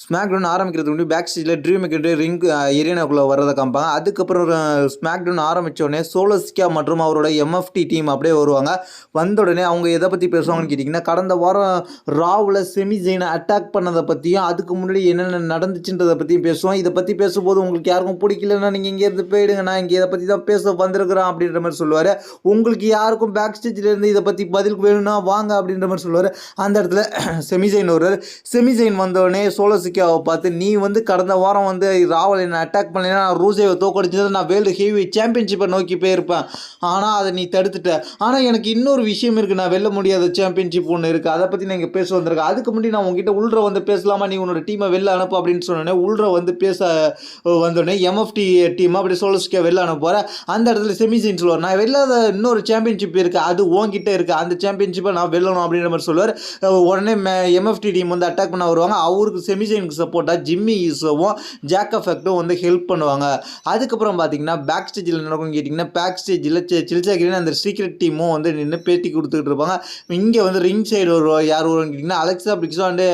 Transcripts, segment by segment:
Smack down ஆரம்பிக்கிறதுக்கு முன்னாடி back ஸ்டேஜில் ட்ரீம் மேக்கர் ரிங் எரியானாக்குள்ளே வரதை காமிப்பாங்க. அதுக்கப்புறம் ஸ்மாக் டவுன் ஆரம்பித்தோடனே சோலோசிக்கா மற்றும் அவரோட எம்எஃப்டி டீம் அப்படியே வருவாங்க. வந்த உடனே அவங்க எதை பற்றி பேசுவாங்கன்னு கேட்டிங்கன்னா, கடந்த வாரம் ராவில் செமி ஜெயினை அட்டாக் பண்ணதை பற்றியும் அதுக்கு முன்னாடி என்னென்ன நடந்துச்சுன்றதை பற்றியும் பேசுவோம். இதை பற்றி பேசும்போது உங்களுக்கு யாருக்கும் பிடிக்கலன்னா நீங்கள் இங்கேருந்து போயிடுங்க, நான் இங்கே இதை பற்றி தான் பேச வந்திருக்கிறேன் அப்படின்ற மாதிரி சொல்லுவார். உங்களுக்கு யாருக்கும் பேக் ஸ்டேஜிலேருந்து இதை பற்றி பதில் வேணும்னா வாங்க அப்படின்ற மாதிரி சொல்லுவார். அந்த இடத்துல செமி ஜெயின் வருவார். செமி ஜெயின் வந்தோடனே சோலோசிக்காவை பார்த்து, நீ கடந்த வாரம் ராவல் என்னை அட்டாக் பண்ணலைன்னா நான் ரூசேவை தோக்கடிச்சது நான் வேர்ல்டு ஹெவி சாம்பியன்ஷிப்பை நோக்கி போயிருப்பேன். ஆனால் அதை நீ தடுத்துட்ட. ஆனால் எனக்கு இன்னொரு விஷயம் இருக்குது, நான் வெல்ல முடியாத சாம்பியன்ஷிப் ஒன்று இருக்குது, அதை பற்றி நான் இங்கே பேச வந்திருக்கேன். அதுக்கு முன்னாடி நான் உங்ககிட்ட உள்ற பேசலாமா, நீ உன்னோட டீமை வெளில அனுப்பு அப்படின்னு சொன்னோடனே உள்ற பேச வந்தோடனே எம்எஃப்டி டீம் அப்படி சோலோசிக்கா வெளில அனுப்புவார். அந்த இடத்துல செமிசைன் சொல்லுவார், நான் வெல்லாத இன்னொரு சாம்பியன்ஷிப் இருக்குது, அது உன்கிட்ட இருக்குது, அந்த சாம்பியன்ஷிப்பை நான் வெல்லணும் அப்படின்ற மாதிரி சொல்லுவார். உடனே எம்எஃப்டி டீம் அட்டாக் பண்ண வருவாங்க. அவருக்கு செமிசைனுக்கு சப்போர்ட்டாக ஜிம்மி ஈஸோவும் ஜாக் எஃபெக்டும் ஹெல்ப் பண்ணுவாங்க. அதுக்கப்புறம் பார்த்தீங்கன்னா பேக் ஸ்டேஜில் நடக்கும்னு கேட்டிங்கன்னா, பேக் ஸ்டேஜில் சில்சாகிரின் அந்த சீக்ரெட் டீமும் நின்று பேட்டி கொடுத்துக்கிட்டு இருப்பாங்க. இங்கே ரிங் சைடு வருவாங்க. யார் வருவாங்க கேட்டிங்கன்னா, அலெக்சா பிளிக்ஸோ அண்டு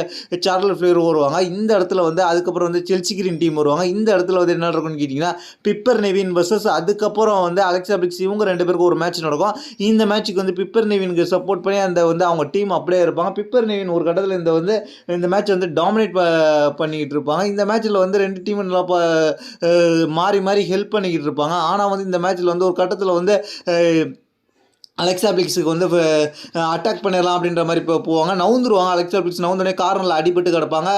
சார்லர் ஃப்ளேர் வருவாங்க. இந்த இடத்துல அதுக்கப்புறம் செல்சி கிரீன் டீம் வருவாங்க. இந்த இடத்துல என்ன நடக்கும்னு கேட்டிங்கன்னா, பிப்பர் நெவின் வர்சஸ் அதுக்கப்புறம் அலெக்சா பிளிக்ஸ் இவங்க ரெண்டு பேருக்கு ஒரு மேட்ச் நடக்கும். இந்த மேட்ச்சுக்கு பிப்பர் நெவினுக்கு சப்போர்ட் பண்ணி அந்த அவங்க டீம் அப்படியே இருப்பாங்க. பிப்பர் நெவின் ஒரு கட்டத்தில் இந்த மேட்ச் டாமினேட் பண்ணிக்கிட்டு இருப்பாங்க. இந்த மேட்ச்சில் ரெண்டு டீம் நல்லா மாறி மாறி ஹெல்ப் பண்ணிக்கிட்டு இருப்பாங்க. ஆனால் இந்த மேட்ச்சில் ஒரு கட்டத்தில் அலெக்சா பிளிக்ஸுக்கு அட்டாக் பண்ணிடலாம் அப்படின்ற மாதிரி போவாங்க. நவுந்துருவாங்க. அலெக்சா பிளிக்ஸ் நவுந்தோடனே கார்னரில் அடிபட்டு கிடப்பாங்க.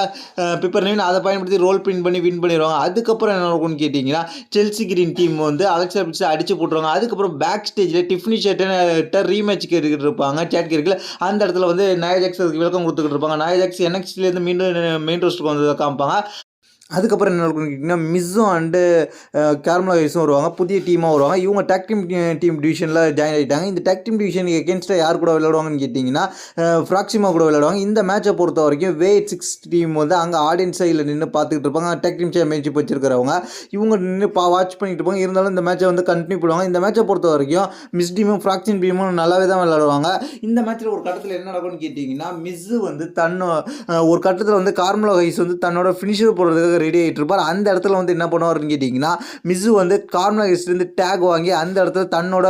பிப்பர் நெவின் அதை பயன்படுத்தி ரோல் பின் பண்ணி வின் பண்ணிடுவாங்க. அதுக்கப்புறம் என்ன இருக்கும்னு கேட்டிங்கன்னா, செல்சி கிரீன் டீம் அலெக்சா பிளிக்ஸை அடிச்சு போட்டுருவாங்க. அதுக்கப்புறம் பேக் ஸ்டேஜில் டிஃப்னி ஷேட்டர் ரீமேட்ச்க்கு இருப்பாங்க. சேட் கேர்க்கில் அந்த இடத்துல நயா ஜாக்ஸ் அதுக்கு விளக்கம் கொடுத்துக்கிட்டு இருப்பாங்க. நயா ஜாக்ஸ் NXT மீண்டும் மெயின் ரோஸ்ட்டுக்கு வந்ததை காமிப்பாங்க. அதுக்கப்புறம் என்ன இருக்குன்னு கேட்டிங்கன்னா, மிஸ்ஸும் அண்டு கேர்மலா வைஸும் வருவாங்க. புதிய டீமாக வருவாங்க. இவங்க டேக் டீம் டிவிஷனில் ஜாயின் ஆகிட்டாங்க. இந்த டேக் டீம் டிவிஷனுக்கு எகென்ஸ்டாக யார் கூட விளையாடுவாங்கன்னு கேட்டிங்கன்னா, ஃப்ராக்சிமா கூட விளையாடுவாங்க. இந்த மேட்சை பொறுத்த வரைக்கும் V6 டீம் அங்கே ஆடியன்ஸ் சைடில் நின்று பார்த்துக்கிட்டு இருப்பாங்க. டேக் டீம் சாம்பியன்ஷிப் வச்சிருக்கிறவங்க இவங்க நின்று வாட்ச் பண்ணிட்டு இருப்பாங்க. இருந்தாலும் இந்த மேட்சை கண்டினியூ பண்ணுவாங்க. இந்த மேட்சை பொறுத்த வரைக்கும் மிஸ் டீமும் ஃப்ராக்சின் டீமும் நல்லாவே தான் விளையாடுவாங்க. இந்த மேட்ச்சில் ஒரு கட்டத்தில் என்ன நடக்கும்னு கேட்டிங்கன்னா, மிஸ்ஸு ஒரு கட்டத்தில் கார்மலா வைஸ் தன்னோட ஃபினிஷர் போடுறதுக்கு ரெடி ஆகிட்டு இருப்பார். அந்த இடத்துல என்ன பண்ணுவார்னு கேட்டிங்கன்னா, மிஸ்ஸு கார்மலா வைஸ்லேருந்து டேக் வாங்கி அந்த இடத்துல தன்னோட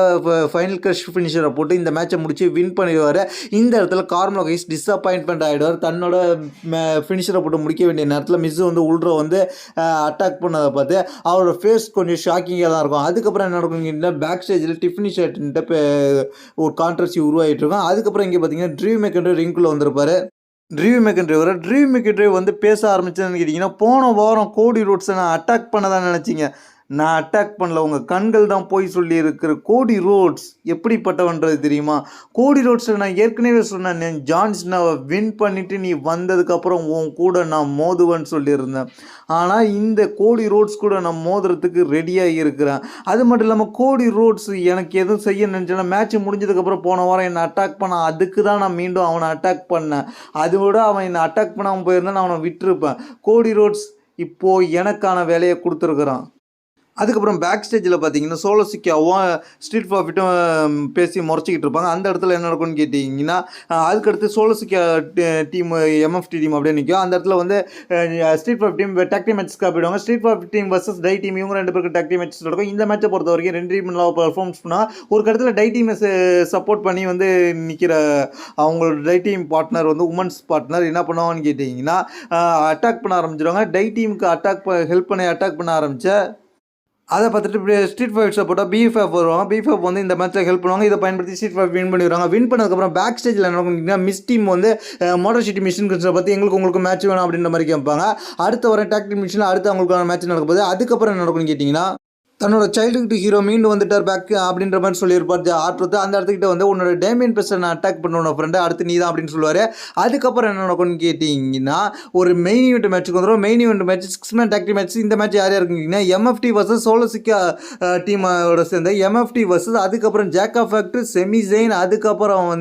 ஃபைனல் கிரஷ் ஃபினிஷரை போட்டு இந்த மேட்சை முடிச்சு வின் பண்ணிடுவார். இந்த இடத்துல கார்மலா வைஸ் டிஸப்பாயின்மெண்ட் ஆகிடுவார். தன்னோட ஃபினிஷரை போட்டு முடிக்க வேண்டிய நேரத்தில் மிஸ்ஸு உள்ற அட்டாக் பண்ணதை பார்த்து அவரோட ஃபேஸ் கொஞ்சம் ஷாக்கிங்காக தான் இருக்கும். அதுக்கப்புறம் என்ன நடக்கும்னு கேட்டிங்கன்னா, பேக் ஸ்டேஜில் டிஃப்னி ஷேர்ட்டு ஒரு கான்ட்ரவர்சி உருவாகிட்டு இருக்கும். அதுக்கப்புறம் இங்கே பார்த்தீங்கன்னா, ட்ரீம் மேக்கர் ரிங்குள்ளே வந்திருப்பார். ட்ரீவ் மெக்கன்ட்ரி பேச ஆரம்பிச்சதுன்னு கேட்டிங்கன்னா, போன வாரம் கோடி ரோட்ஸை நான் அட்டாக் பண்ண தான் நினச்சிங்க, நான் அட்டாக் பண்ணல, உங்கள் கண்கள் தான் போய் சொல்லி இருக்கிற. கோடி ரோட்ஸ் எப்படிப்பட்டவன்றது தெரியுமா? கோடி ரோட்ஸை நான் ஏற்கனவே சொன்னேன், ஜான்சனாவை வின் பண்ணிவிட்டு நீ வந்ததுக்கப்புறம் உன் கூட நான் மோதுவேன்னு சொல்லியிருந்தேன். ஆனால் இந்த கோடி ரோட்ஸ் கூட நான் மோதுறதுக்கு ரெடியாக இருக்கிறேன். அது மட்டும் இல்லாமல் கோடி ரோட்ஸ் எனக்கு எதுவும் செய்ய நினச்சேன்னா, மேட்ச் முடிஞ்சதுக்கப்புறம் போன வாரம் என்னை அட்டாக் பண்ணான், அதுக்கு தான் நான் மீண்டும் அவனை அட்டாக் பண்ணேன். அதை விட அவன் என்னை அட்டாக் பண்ணாமல் போயிருந்தா நான் அவனை விட்டுருப்பேன். கோடி ரோட்ஸ் இப்போது எனக்கான வேலையை கொடுத்துருக்குறான். அதுக்கப்புறம் பேக் ஸ்டேஜில் பார்த்தீங்கன்னா, சோலோசிக்காவும் ஸ்ட்ரீட் ப்ராஃபிட்டும் பேசி முறைச்சிக்கிட்டு இருப்பாங்க. அந்த இடத்துல என்ன நடக்கும்னு கேட்டிங்கன்னா, அதுக்கடுத்து சோலோசிக்கா டீம் MFT டீம் அப்படியே நிற்கும். அந்த இடத்துல street profit team tag team மேட்ச்க்கு போயிடுவாங்க. Street profit team versus tie team இவங்க ரெண்டு பேருக்கு டேக் டீம் மேட்ச் நடக்கும். இந்த மேட்சை பொறுத்த வரைக்கும் ரெண்டு டீம் நல்லா பர்ஃபார்மன்ஸ் பண்ணால் ஒரு கட்டத்தில் டை டீமை சப்போர்ட் பண்ணி நிற்கிற அவங்களோட tie team partner women's partner என்ன பண்ணுவாங்கன்னு கேட்டிங்கன்னா, அட்டாக் பண்ண ஆரம்பிச்சிடுவாங்க. டை டீமுக்கு ஹெல்ப் பண்ணி அட்டாக் பண்ண ஆரம்பித்த அதை பார்த்துட்டு இப்படி ஸ்ட்ரீட் ஃபைட் சப்போர்ட்டாக BFF வருவாங்க. BFF இந்த மேட்ச்சில் ஹெல்ப் பண்ணுவாங்க. இதை பயன்படுத்தி ஸ்ட்ரீட் ஃபைட் வின் பண்ணிடுவாங்க. வின் பண்ணதுக்கப்புறம் பேக் ஸ்டேஜில் என்ன பண்ணிங்கன்னா, miss team motor city machine கிரிச்சரை பற்றி உங்களுக்கு மேட்ச் வேணும் அப்படின்ற மாதிரி கேட்பாங்க. அடுத்த வர டாக் டீம் மிஷினில் அடுத்து அவங்களுக்கான மேட்ச் நடக்க போகுது. அதுக்கப்புறம் என்ன நடக்கும்னு கேட்டிங்கன்னா, தன்னோட சைல்டுஹுட் ஹீரோ மீண்டும் வந்துட்டார் பேக் அப்படின்ற மாதிரி சொல்லியிருப்பார் ஆர்ட். அந்த இடத்துக்கிட்ட உன்னோட டேமியன் பெஸ்ட்டை நான் அட்டாக் பண்ணுவோம் ஃப்ரெண்டு, அடுத்து நீ தான் அப்படின்னு சொல்லுவார். அதுக்கப்புறம் என்ன நடக்கும்னு கேட்டிங்கன்னா, ஒரு மெயின் ஈவெண்ட் மேட்ச்சுக்கு வந்துடும். Main event match 6 man talk team match. இந்த மேட்ச் யார் இருக்குங்கன்னா, MFT வர்சஸ் சோலோசிக்கா டீமோட சேர்ந்த MFT வர்சஸ் அதுக்கப்புறம் ஜாக் எஃபெக்ட், செமி ஜெயின், அதுக்கப்புறம்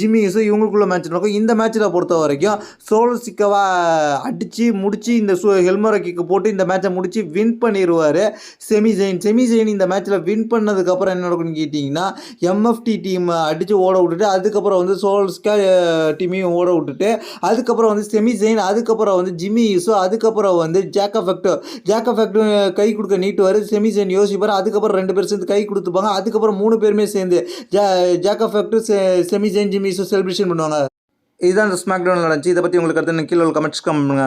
ஜிம்மி ஈஸோ இவங்களுக்குள்ள மேட்ச் நடக்கும். இந்த மேட்ச்சில் பொறுத்த வரைக்கும் சோலோசிக்காவை அடித்து முடித்து இந்த ஹெல்மோரா கிக்கு போட்டு இந்த மேட்சை முடித்து வின் பண்ணிடுவார் செமி ஜெயின். செமி ஜெயின் இந்த மேட்ச்சில் வின் பண்ணதுக்கப்புறம் என்ன நடக்கும்னு கேட்டிங்கன்னா எம்எஃப்டி டீம் அடித்து ஓட விட்டுட்டு அதுக்கப்புறம் வந்து சோல்ஸ்கா டீமையும் ஓட விட்டுட்டு அதுக்கப்புறம் வந்து செமி ஜெயின் அதுக்கப்புறம் வந்து ஜிம்மி யூஸோ அதுக்கப்புறம் வந்து ஜாக்கா ஃபேக்டோ கை கொடுக்க நீட்டுவார். செமி ஜெயின் யோசிப்பார். அதுக்கப்புறம் 2 பேர் சேர்ந்து கை கொடுத்துப்பாங்க. அதுக்கப்புறம் 3 பேருமே சேர்ந்து ஜாக்கா ஃபேக்டோ செமி ஜெயின் ஜிம்மி யூஸோ செலிப்ரேஷன் பண்ணுவாங்க. இதுதான் இந்த ஸ்மாக் டவுன் நடந்துச்சு. இதை பற்றி உங்களுக்கு கருத்து கீழே கமெண்ட்ஸ் பண்ணுங்க.